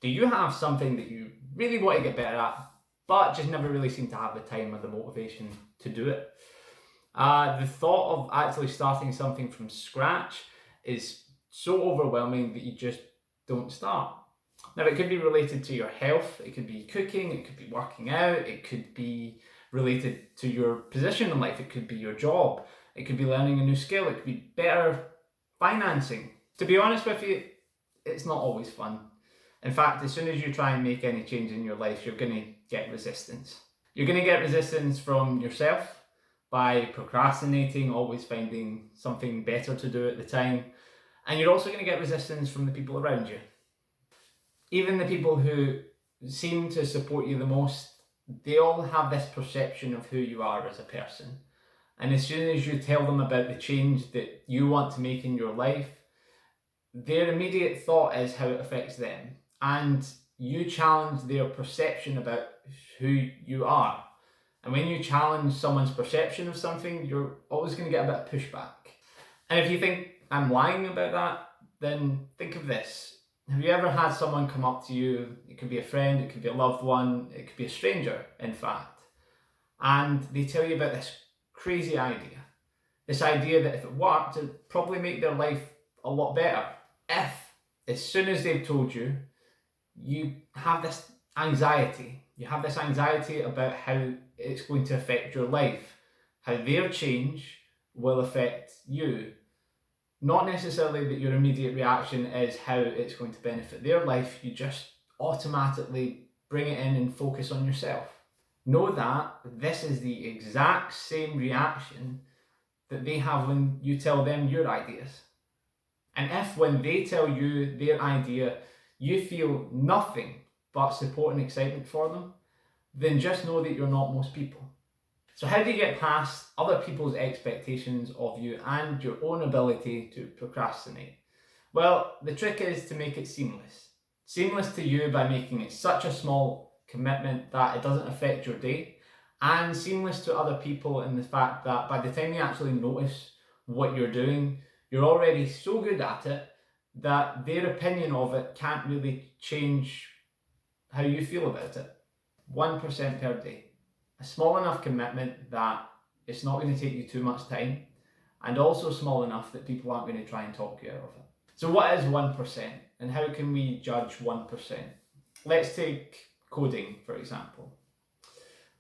Do you have something that you really want to get better at, but just never really seem to have the time or the motivation to do it? The thought of actually starting something from scratch is so overwhelming that you just don't start. Now, it could be related to your health, it could be cooking, it could be working out, it could be related to your position in life, it could be your job, it could be learning a new skill, it could be better financing. To be honest with you, it's not always fun. In fact, as soon as you try and make any change in your life, you're going to get resistance. You're going to get resistance from yourself by procrastinating, always finding something better to do at the time. And you're also going to get resistance from the people around you. Even the people who seem to support you the most, they all have this perception of who you are as a person. And as soon as you tell them about the change that you want to make in your life, their immediate thought is how it affects them. And you challenge their perception about who you are. And when you challenge someone's perception of something, you're always going to get a bit of pushback. And if you think I'm lying about that, then think of this. Have you ever had someone come up to you? It could be a friend, it could be a loved one, it could be a stranger, in fact. And they tell you about this crazy idea. This idea that if it worked, it'd probably make their life a lot better. If, as soon as they've told you, you have this anxiety. You have this anxiety about how it's going to affect your life, how their change will affect you. Not necessarily that your immediate reaction is how it's going to benefit their life, you just automatically bring it in and focus on yourself. Know that this is the exact same reaction that they have when you tell them your ideas. And if when they tell you their idea, you feel nothing but support and excitement for them, then just know that you're not most people. So how do you get past other people's expectations of you and your own ability to procrastinate? Well, the trick is to make it seamless. Seamless to you by making it such a small commitment that it doesn't affect your day, and seamless to other people in the fact that by the time you actually notice what you're doing, you're already so good at it that their opinion of it can't really change how you feel about it. 1% per day. A small enough commitment that it's not going to take you too much time, and also small enough that people aren't going to try and talk you out of it. So what is 1%, and how can we judge 1%? Let's take coding, for example.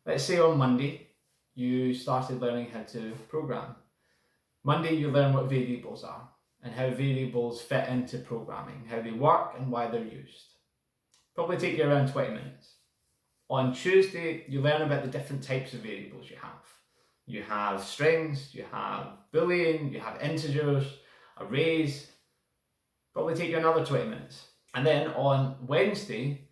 Let's say on Monday, you started learning how to program. Monday, you learn what variables are, and how variables fit into programming, how they work and why they're used. Probably take you around 20 minutes. On Tuesday, you learn about the different types of variables you have. You have strings, you have boolean, you have integers, arrays. Probably take you another 20 minutes. And then on Wednesday,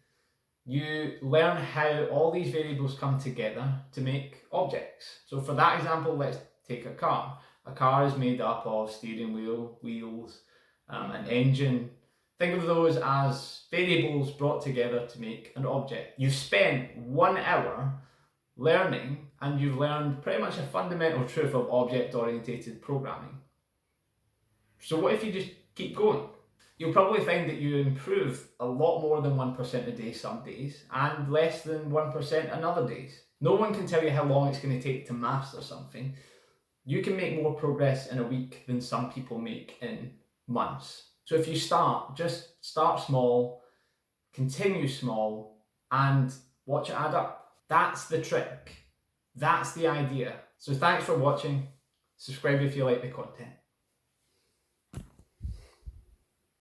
you learn how all these variables come together to make objects. So for that example, let's take a car. A car is made up of steering wheel, wheels, an engine. Think of those as variables brought together to make an object. You've spent 1 hour learning, and you've learned pretty much a fundamental truth of object-oriented programming. So what if you just keep going? You'll probably find that you improve a lot more than 1% a day some days, and less than 1% on other days. No one can tell you how long it's going to take to master something. You can make more progress in a week than some people make in months. So if you just start small, continue small, and watch it add up. That's the trick. That's the idea. So thanks for watching. Subscribe if you like the content.